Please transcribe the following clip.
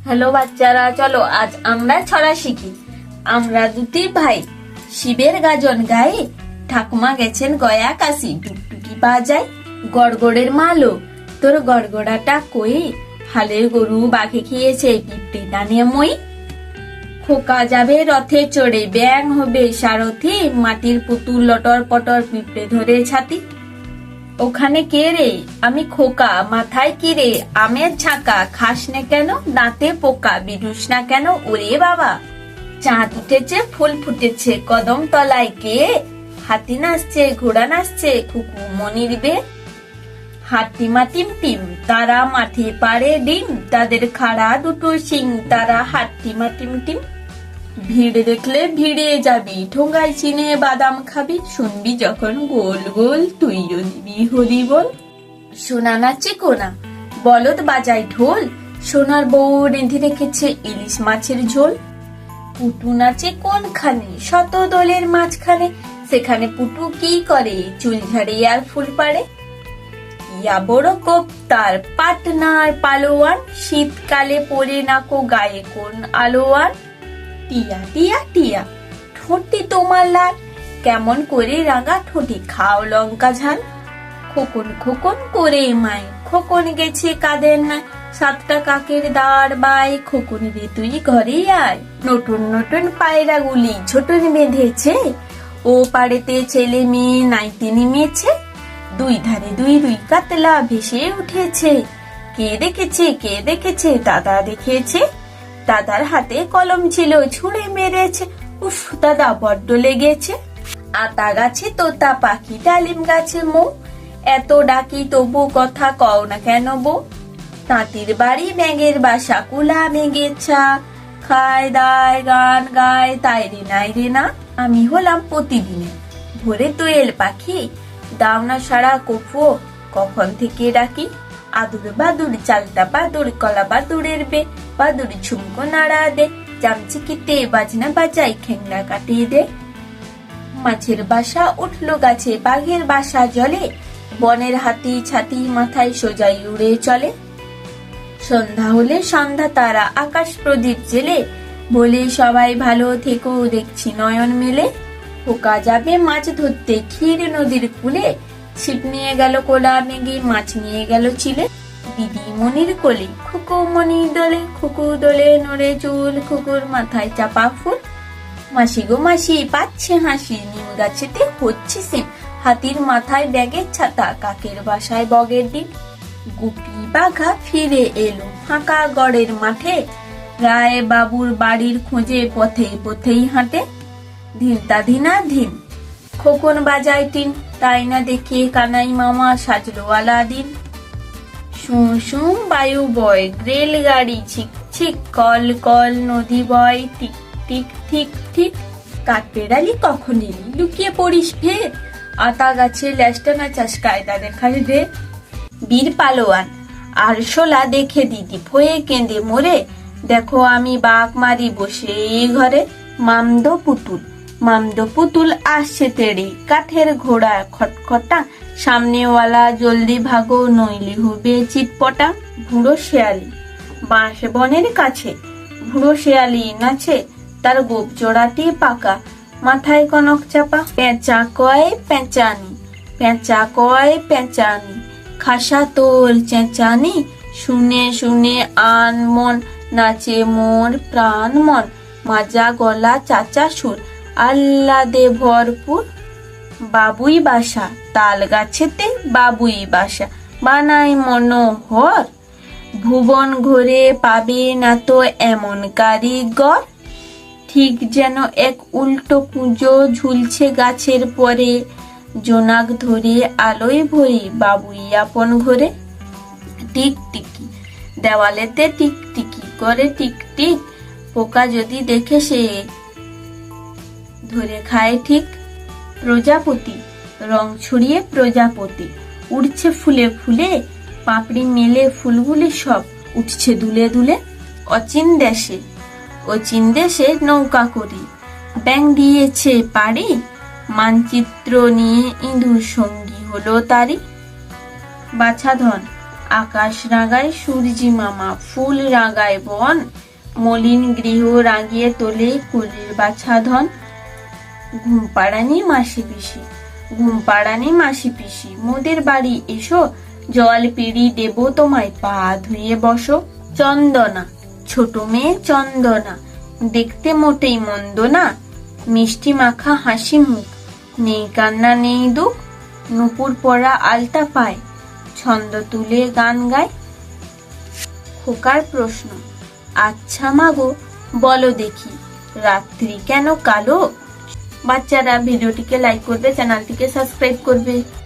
Hello বাচ্চারা, চলো আজ আমরা ছড়া শিখি। আমরা দুটি ভাই শিবের গাজন গায়ে, ঠাকুমা গেছেন গয়া কাশি, টুকটুকি বাজায় গড়গড়ের মালো, তোর গড়গড়াটা কই, হালের গরু বাঘে খেয়েছে, পিঁপড়ে টানে মই। খোকা যাবে রথে চড়ে, ব্যাং হবে সারথি, মাটির পুতুল লটর পটর, পিঁপড়ে ধরে ছাতি। ওখানে কে রে? আমি খোকা, মাথায় কি রে? আমের ঝাঁকা, খাস নে কেন? দাঁতে পোকা, বিধুস না কেন? ওরে বাবা! চাঁদ উঠেছে, ফুল ফুটেছে, কদম তলায় কে? হাতি নাচছে, ঘোড়া নাচছে, খুকু মনির বে। হাতিমা টিম টিম, তারা মাঠে পাড়ে ডিম, তাদের খাড়া দুটো শিং, তারা হাতিমা টিম টিম। ভিড় দেখলে ভিড়ে যাবি, ঠোঙ্গায় চিনে বাদাম খাবি, শুনবি যখন গোল গোল তুইও দিবি হরি বল। সোনা নাচে কোনা, বলদ বাজায় ঢোল, সোনার বউ রেঁধে রেখেছে ইলিশ মাছের ঝোল। পুটু নাচে কোনখানে? শত দোলের মাঝখানে, সেখানে পুটু কি করে? চুল ঝাড়ে আর ফুল পাড়ে। ইয়া বড় কোপ তার পাটনার পালোয়ান, শীতকালে পরে নাকো গায়ে কোন আলোয়ান। টিয়া টিয়া টিয়া, ঠোঁটটি তোমার লাল, কেমন করে রাঙা ঠোঁটে খাও লঙ্কা ঝাল। খোকন খোকন করে মায়, খোকন গেছে কাদের নাই, সাতটা কাকের দাঁড় বাই, খোকন রে তুই ঘরে আয়। নতুন নতুন পায়রা গুলি ছোটন বেঁধেছে, ও পাড়েতে ছেলে মেয়ে নাইতে নেমেছে, দুই ধারে দুই রুই কাতলা ভেসে উঠেছে। কে দেখেছে? কে দেখেছে? দাদা দেখেছে। দাদার হাতে কলম ছিল, ছুঁড়ে মেরেছে, উফ দাদা বড্ড লেগেছে। আতা গাছে তোতা পাখি, ডালিম গাছে মৌ, এত ডাকি তবু কথা কও না কেন বউ। তাঁতির বাড়ি ব্যাঙের বাসা, কুলা মেঘের ছা, খায় দায় গান গায় তাই রে নাই রে না। আমি হলাম প্রতিদিনে ভোরে দোয়েল পাখি, দাও না সারা কফু, কখন থেকে ডাকি। আদুর বাদুর চালতা বাদুর, কলা বাদুরের বে, বাদুর ঝুমকো নাড়া দে, চামচিকিতে বাজনা বাজাই, খেংনা কাটিয়ে দে। মাছের বাসা উঠলো গাছে, বাঘের বাসা জলে, বনের হাতি ছাতি মাথায় সোজাই উড়ে চলে। সন্ধ্যা হলে সন্ধ্যা তারা আকাশ প্রদীপ জেলে, বলে সবাই ভালো থেকো দেখছি নয়ন মেলে। খোকা যাবে মাছ ধরতে ক্ষীর নদীর কূলে, ছিপ নিয়ে গেল কোলা মেঘে, মাছ নিয়ে গেল চিলে। দিদিমণির কোলে খুকু মনি দোলে, খুকু দোলে নড়ে চুল, খুকুর মাথায় চাপা ফুল। মাসি গো মাসি পাচ্ছে হাসি, নিম গাছেতে হচ্ছে সিম, হাতির মাথায় ব্যাগের ছাতা, কাকের বাসায় বগের ডিম। গুপি বাঘা ফিরে এলো ফাঁকা গড়ের মাঠে, রায় বাবুর বাড়ির খোঁজে পথে পথেই হাঁটে। ধিনতা ধিনা ধিন, খোকন বাজায় টিন, তাই না দেখে কানাই মামা সাজলো আলাদিন। শুঁ শুঁ বায়ু বয়, রেলগাড়ি ছিক ছিক, কল কল নদী বয়, টিক টিক ঠিক ঠিক। কাঠবেড়ালি কখন এলি, লুকিয়ে পড়িস ফের, আতা গাছে ল্যাসটা নাচাস, কায়দা দেখাস রে। বীর পালোয়ান আর শোলা দেখে দিদি ফয়ে কেঁদে মোরে, দেখো আমি বাঘ মারি বসে এই ঘরে। মামদো পুতুল, মামদো পুতুল আসছে তেড়ে, কাঠের ঘোড়া খটখটা, সামনেওয়ালা জলদি ভাগো নইলে হবে চিটপটা। বুড়ো শেয়ালি বাঁশ বনের কাছে, বুড়ো শেয়ালি নাচে, তার গোপ জোড়াটি পাকা, মাথায় কনক চাপা। পেঁচা কয় পেঁচানি, পেঁচা কয় পেঁচানি, খাসা তোর চেঁচানি, শুনে শুনে আন মন, নাচে মোর প্রাণ মন, মাজা গলা চাচা সুর, আহ্লাদে ভরপুর। বাবুই বাসা তাল গাছেতে, বাবুই বাসা বানাই মনোহর, ভুবন ঘুরে পাবে না তো এমন কারিগর। ঠিক যেন এক উল্টো কুঁজো ঝুলছে গাছের পরে, জোনাক ধরে আলোয় ভরি বাবুই আপন ঘরে। টিকটিকি দেওয়ালেতে টিকটিকি করে টিক টিক, পোকা যদি দেখে সে ধরে খায় ঠিক। প্রজাপতি রং ছড়িয়ে প্রজাপতি, উড়ছে ফুলে ফুলে, পাপড়ি মেলে ফুলগুলি সব উঠছে দুলে দুলে। অচিন দেশে নৌকা করি, ব্যাং দিয়েছে পাড়ি, মানচিত্র নিয়ে ইঁদুর সঙ্গী হলো তারি। বাছাধন আকাশ রাগায় সূর্যি মামা, ফুল রাগায় বন, মলিন গৃহ রাগিয়ে তোলে কুলের বাছা ধন। ঘুম পাড়ানি মাসি পিসি, ঘুম পাড়ানি মাসি পিসি, মোদের বাড়ি এসো, জল পিড়ি দেব তোমায়, পা ধুয়ে বসো। চন্দনা, ছোট মেয়ে চন্দনা, দেখতে মোটেই মন্দ না, মিষ্টি মাখা হাসি মুখ, নেই কান্না নেই দুঃখ, নুপুর পরা আলতা পায়, ছন্দ তুলে গান গায়। খোকার প্রশ্ন, আচ্ছা মাগো বলো দেখি, রাত্রি কেন কালো? বাচ্চারা ভিডিওটিকে লাইক করবে, চ্যানেলটিকে সাবস্ক্রাইব করবে।